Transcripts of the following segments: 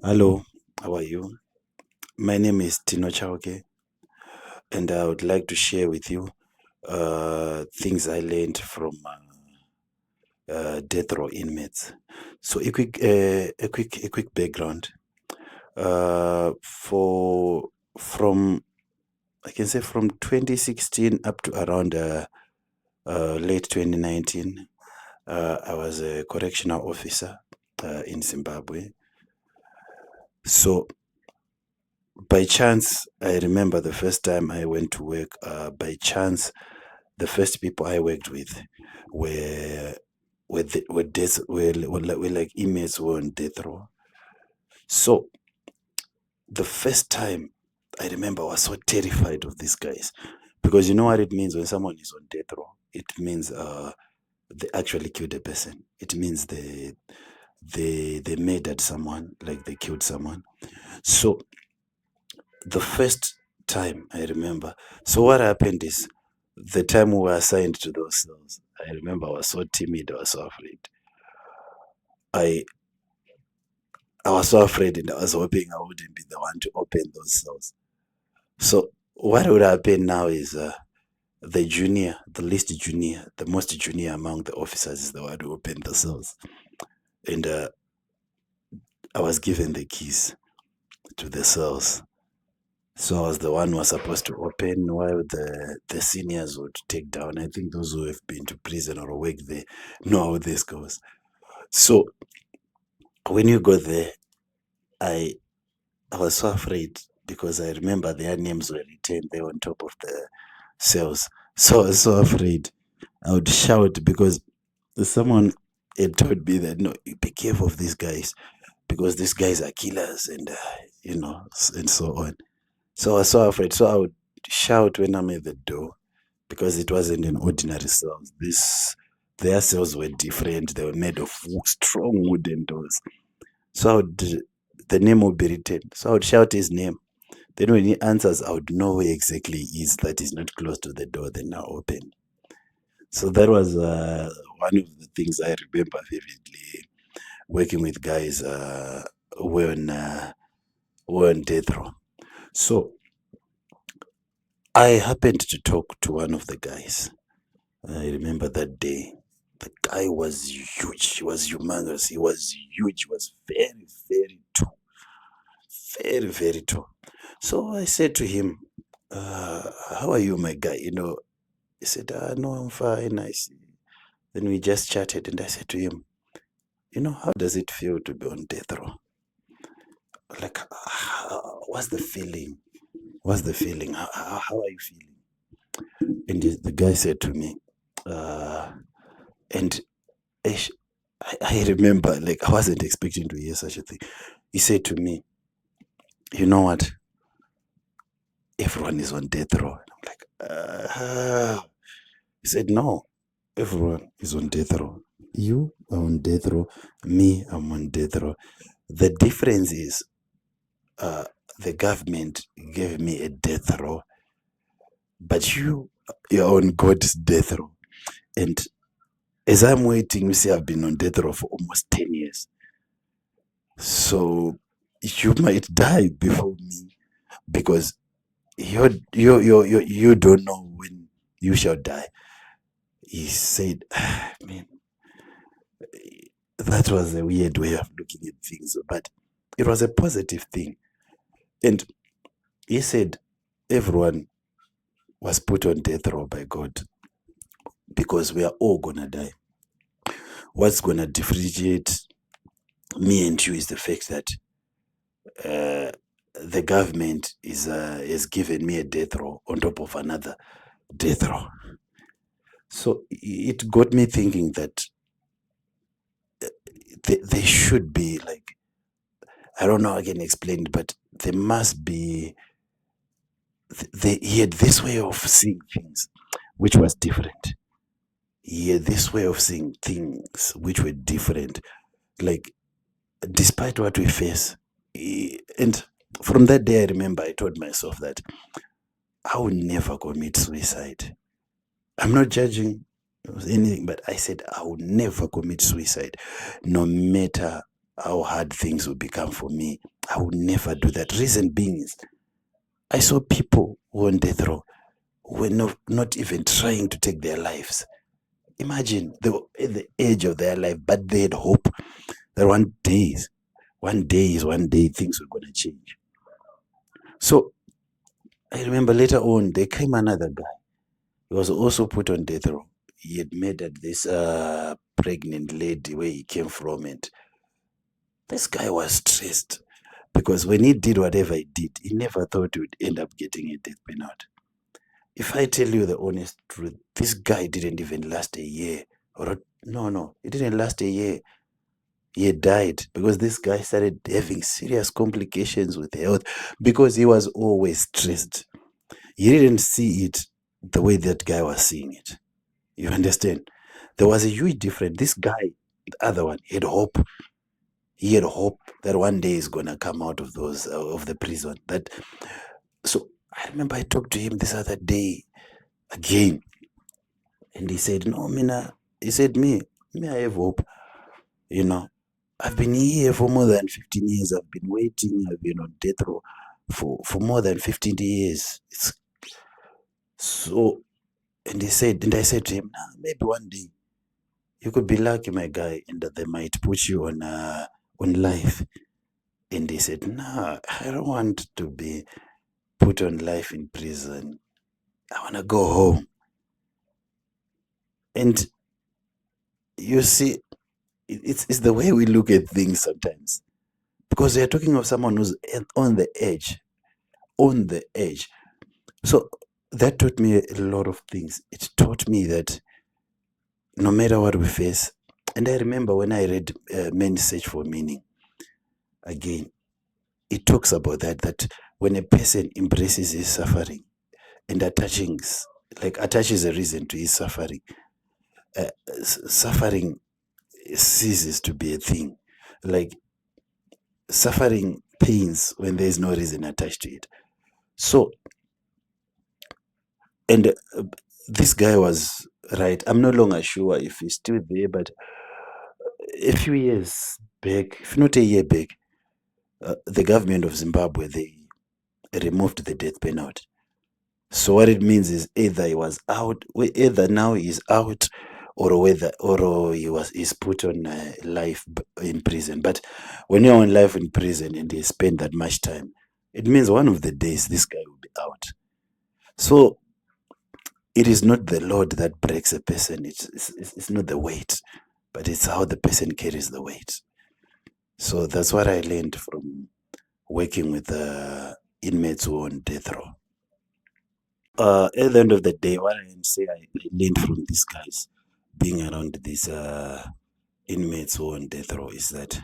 Hello, how are you? My name is Tino Chauke, and I would like to share with you things I learned from death row inmates. So, a quick background. For from I can say from 2016 up to around late 2019, I was a correctional officer in Zimbabwe. So by chance, I remember the first time I went to work. By chance, the first people I worked with were were like inmates who were on death row. So the first time I remember I was so terrified of these guys because you know what it means when someone is on death row. It means they actually killed a person. It means they murdered someone, like they killed someone. So the first time I remember. So what happened is the time we were assigned to those cells, I remember I was so timid, I was so afraid. I I was so afraid and I was hoping I wouldn't be the one to open those cells. So what would happen now is the junior, the least junior, the most junior among the officers is the one who opened the cells. And I was given the keys to the cells. So I was the one who was supposed to open while the seniors would take down. I think those who have been to prison or work there know how this goes. So when you go there, I I was so afraid because I remember their names were written there on top of the cells. So I was so afraid. I would shout because someone had told me that no, be careful of these guys because these guys are killers and and so on. So I was so afraid. So I would shout when I'm at the door because it wasn't an ordinary cell. Their cells were different. They were made of strong wooden doors. So the name would be written. So I would shout his name. Then when he answers, I would know where exactly he is, that he's not close to the door. Then I open. So that was one of the things I remember vividly. Working with guys who were on death row. So I happened to talk to one of the guys. I remember that day. The guy was huge. He was humongous. He was huge. He was very, very tall. Very, very tall. So I said to him, how are you, my guy? He said, no, I'm fine. I see. Then we just chatted and I said to him, how does it feel to be on death row? Like, what's the feeling? What's the feeling? How are you feeling? And the guy said to me, uh, and ish, I remember, like, I wasn't expecting to hear such a thing. He said to me, you know what? Everyone is on death row. And I'm like, he said, no, everyone is on death row. You are on death row. Me, I'm on death row. The difference is uh, the government gave me a death row, but you're on God's death row. And as I'm waiting, you see, I've been on death row for almost 10 years. So you might die before me because you don't know when you shall die. He said, man, that was a weird way of looking at things, but it was a positive thing. And he said, everyone was put on death row by God because we are all gonna die. What's gonna differentiate me and you is the fact that uh, the government has given me a death row on top of another death row. So it got me thinking that they should be like, I don't know how I can explain it, but there must be he had this way of seeing things which was different. He had this way of seeing things which were different. Like despite what we face, and from that day I remember I told myself that I will never commit suicide. I'm not judging anything, but I said I will never commit suicide, no matter how hard things would become for me. I would never do that. Reason being is, I saw people who on death row who were not even trying to take their lives. Imagine they were at the edge of their life, but they had hope that one day things were going to change. So I remember later on, there came another guy. He was also put on death row. He had met at this pregnant lady where he came from, and this guy was stressed because when he did whatever he did, he never thought he would end up getting a death penalty. If I tell you the honest truth, this guy didn't even last a year. No, he didn't last a year. He died because this guy started having serious complications with health because he was always stressed. He didn't see it the way that guy was seeing it. You understand? There was a huge difference. This guy, the other one, had hope. He had hope that one day he's gonna come out of those of the prison. So I remember I talked to him this other day again, and he said, "No, Mina." He said, "Me, I have hope. You know, I've been here for more than 15 years. I've been waiting. I've been on death row for more than 15 years. It's so." And I said to him, "Nah, maybe one day you could be lucky, my guy, and that they might put you on life." And he said, "Nah, I don't want to be put on life in prison. I want to go home." And you see, it's the way we look at things sometimes, because we are talking of someone who's on the edge, on the edge. So that taught me a lot of things. It taught me that no matter what we face, and I remember when I read Men's Search for Meaning, again, it talks about that when a person embraces his suffering and attaches a reason to his suffering, suffering ceases to be a thing. Like, suffering pains when there is no reason attached to it. So, and this guy was right. I'm no longer sure if he's still there, but a few years back, if not a year back, the government of Zimbabwe, they removed the death penalty. So what it means is either he was out, either now he's out, or he's put on life in prison. But when you're on life in prison and he spent that much time, it means one of the days this guy will be out. So it is not the load that breaks a person. It's not the weight, but it's how the person carries the weight. So that's what I learned from working with inmates who are on death row. At the end of the day, what I can say I learned from these guys being around these inmates who are on death row is that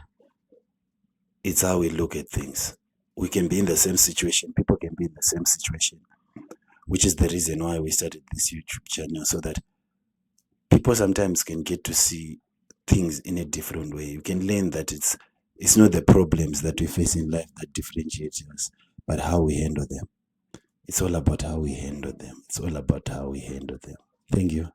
it's how we look at things. We can be in the same situation. People can be in the same situation, which is the reason why we started this YouTube channel, so that people sometimes can get to see things in a different way. You can learn that it's not the problems that we face in life that differentiate us, but how we handle them. It's all about how we handle them. It's all about how we handle them. Thank you.